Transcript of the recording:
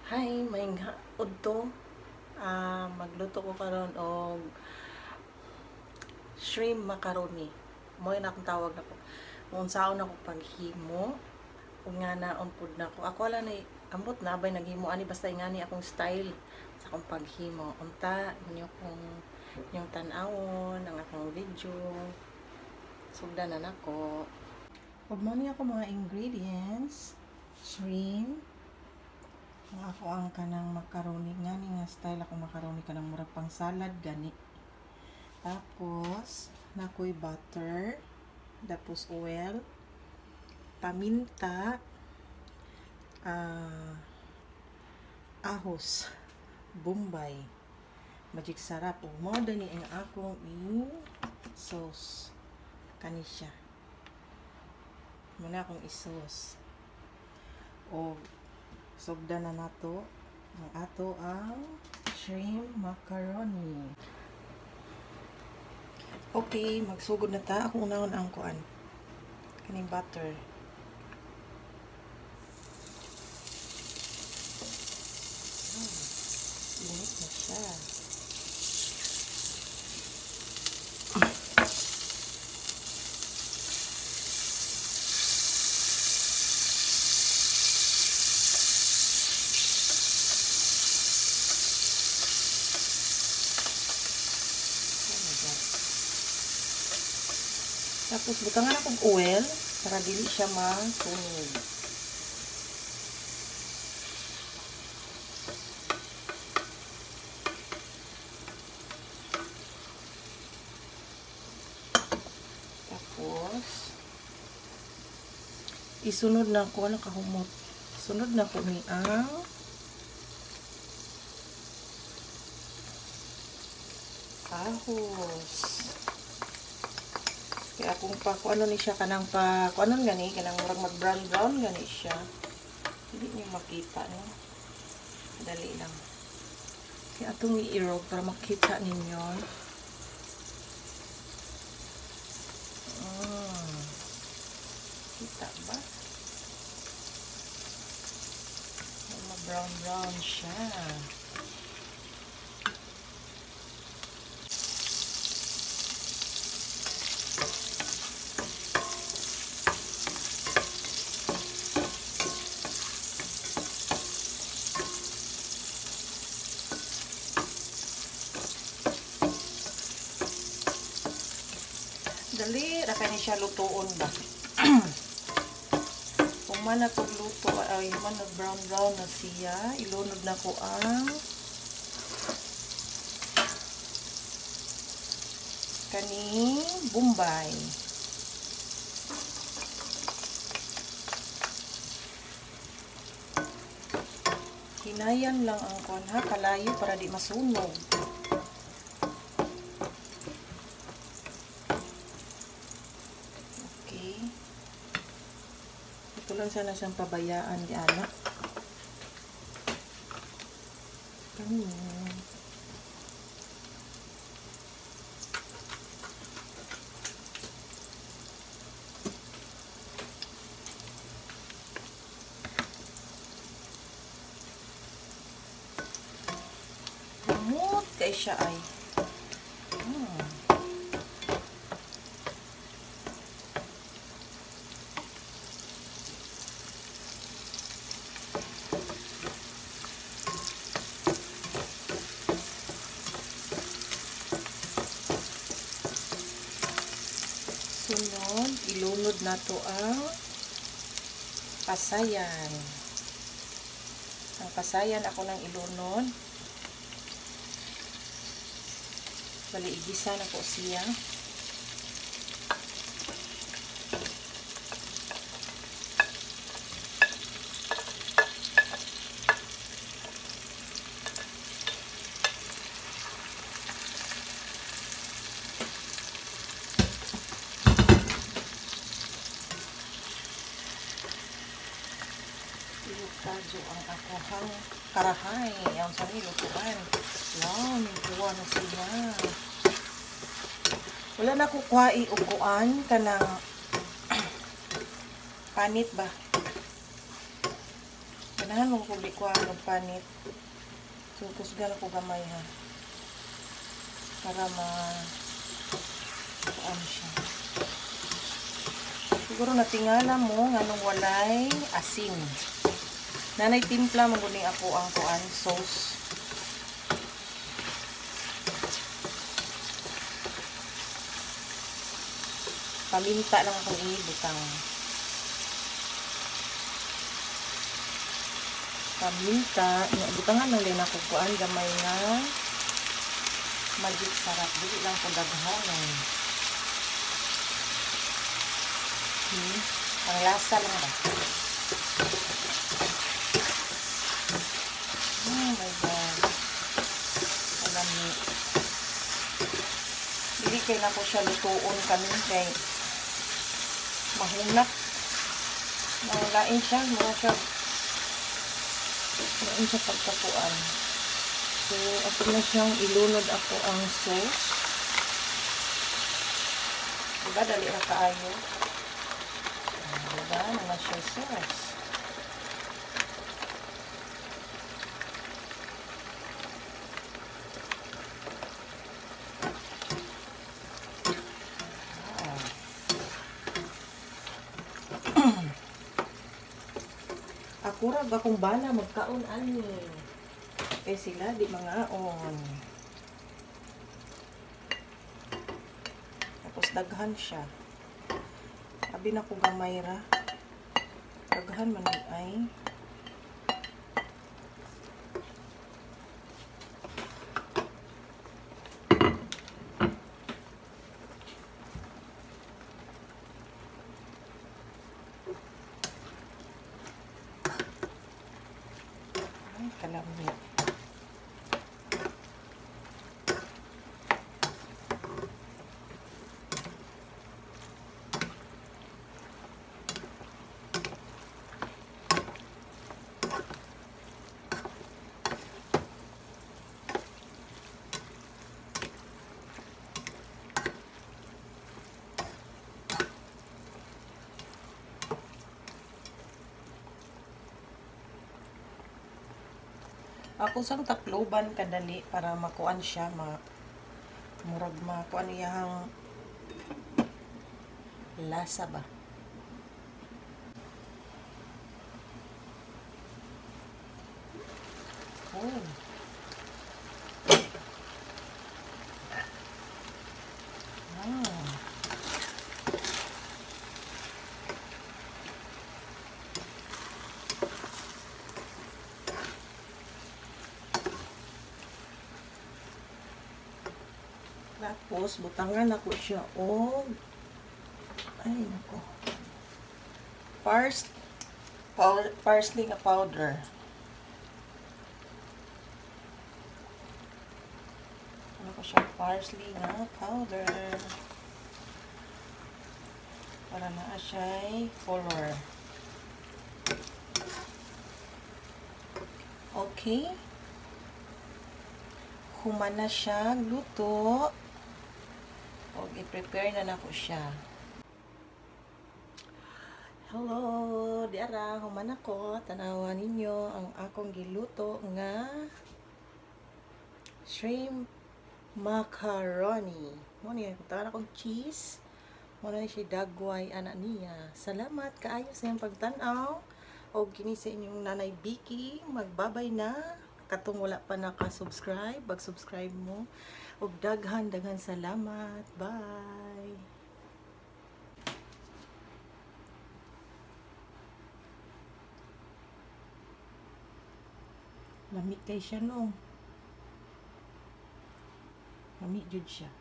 Hi, maing udto. Magluto ko karon og shrimp macaroni. Mo na akong tawag nako. Unsaon ako paghimo ug nga naon pud nako. Ako wala ni ambot na bay naghimo ani basta ingani akong style sa akong paghimo. Unta inyo kung yung tan-awon ang akong video. Sugdan na nako. Ug mo ni ako mga ingredients: shrimp, ako ang kanang macaroni nga style ako macaroni kanang murag pang salad gani. Tapos nakoy butter, tapos oil, paminta, ahos, bombay, magic sarap ug mo dani ang akong i-sauce kani siya. Muna akong i-sauce o sugdan na nato ang ato ang shrimp macaroni. Okay, magsugod na ta. Ako unahon ang kuan kaning butter. Init na siya. Tapos butangan akong oil para dili siya masunog. Tapos isunod na ko kahumot. Sunod na ko ni ang ahos. Kaya kung pa kung ano ni siya kanang pa kung ano gani kanang murag mag brown brown gani siya. Hindi niyo makita no. Dali lang. Kaya atong i-irog para makita ninyo. Kita ba? Mag brown brown siya. Dali, ra kani siya lutuon ba? Kung man na luto, ay man na brown brown na siya, ilunod na ko ang kaning bombay. Hinayan lang ang kuan ha, kalayo para di masunog. Ito lang sana siyang pabayaan di anak. Gamot kay siya ay. Sunod, ilunod na to ang pasayan. Ang pasayan ako nang ilunod. Bali, igisa na ko siya. Kadyo ang akohang karahay. Ang sa nilutuan. Wow, nikuha na siya. Wala na ko kuhai uguan kanang panit ba? Ganahan mo kung di ko ang panit. So, kusgan ko gamay ha. Para ano siya. Siguro natingala mo nga nung walay asin. Nanay timpla maguning ako ang kuan sauce. Paminta lang akong ibutang. Paminta, butangan lang din ako kuan gamay nga magic sarap. Dili lang ko daghanan. Ang lasa lang ba? Oh my God. Malami. Dili kay na ko siya lutuon kami kay mahulak. Lain siya. Lain siya pagkapuan. So, ako na siyang ilunod ako ang sauce. Diba? Dali na kaayo. Diba? Naman siya sauce. Ako ra ba kung bala magkaon ani. Eh sila di mangaon. Tapos daghan siya. Abi na ko gamay ra. Daghan man ay. Kalamit. Ako sang takloban kadali para makuan siya murag makuan iyang lasa ba. Oh. Tapos, butangan ako siya o ay, nako. Parsley nga powder. Ano ko siya? Parsley nga powder. Para na siya'y color. Okay. Human na siya luto. O, i-prepare na nako siya. Hello, diara, human ako. Tanawan ninyo ang akong giluto nga shrimp macaroni. Mo ni tanan akong cheese. Mo na siya dagway ana niya. Salamat kaayo sa iyong pagtan-aw. O kini sa inyong nanay Vicky, magbabay na. Katong wala pa naka-subscribe, mag-subscribe mo. Og daghan salamat. Bye. Lamig kay siya no. Lamig jud siya.